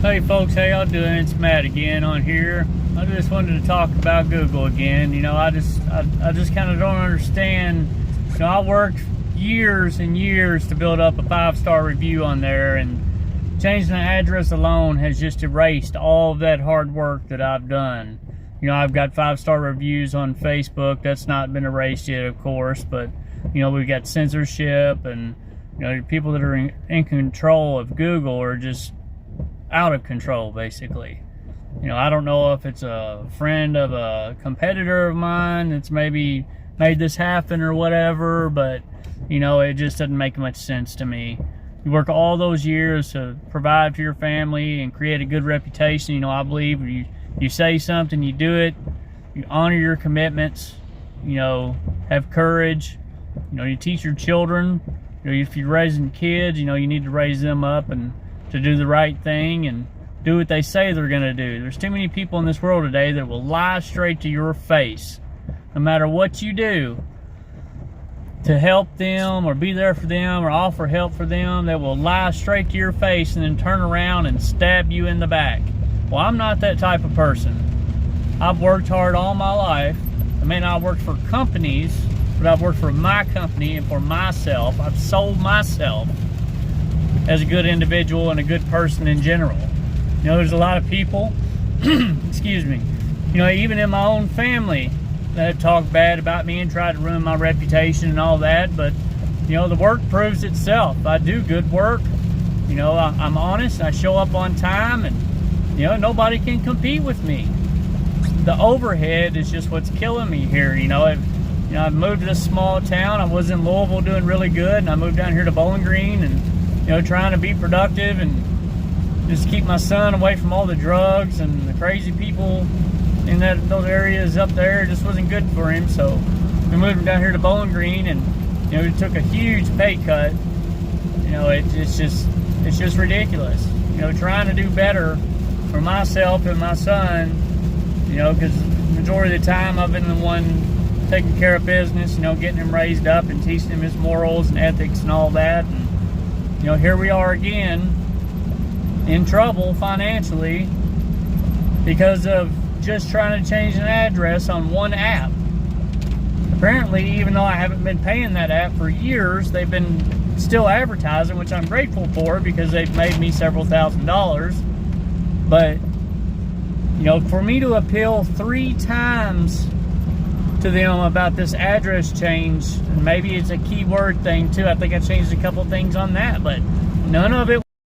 Hey folks, how y'all doing? It's Matt again on here. I just wanted to talk about Google again. I just kind of don't understand. I worked years and years to build up a 5-star review on there, and changing the address alone has just erased all of that hard work that I've done. I've got 5-star reviews on Facebook. That's not been erased yet, of course, but we've got censorship, and people that are in control of Google are just out of control, basically. I don't know if it's a friend of a competitor of mine that's maybe made this happen or whatever, but it just doesn't make much sense to me. You work all those years to provide for your family and create a good reputation. I believe you say something, you do it, you honor your commitments, have courage, you teach your children. If you're raising kids, you need to raise them up and to do the right thing and do what they say they're going to do. There's too many people in this world today that will lie straight to your face, no matter what you do, to help them or be there for them or offer help for them. They will lie straight to your face and then turn around and stab you in the back. Well, I'm not that type of person. I've worked hard all my life. I may not have worked for companies, but I've worked for my company and for myself. I've sold myself as a good individual and a good person in general. There's a lot of people, excuse me, even in my own family that talk bad about me and try to ruin my reputation and all that, but the work proves itself. I do good work. I'm honest, I show up on time, and nobody can compete with me. The overhead is just what's killing me here. I've moved to this small town. I was in Louisville doing really good, and I moved down here to Bowling Green and trying to be productive and just keep my son away from all the drugs and the crazy people in those areas up there. It just wasn't good for him. So we moved him down here to Bowling Green, and we took a huge pay cut. It's just ridiculous. Trying to do better for myself and my son. Because the majority of the time I've been the one taking care of business. Getting him raised up and teaching him his morals and ethics and all that. And, here we are again in trouble financially because of just trying to change an address on one app. Apparently, even though I haven't been paying that app for years, they've been still advertising, which I'm grateful for because they've made me several $1,000s. But, for me to appeal 3 times to them about this address change, and maybe it's a keyword thing too. I think I changed a couple things on that, but none of it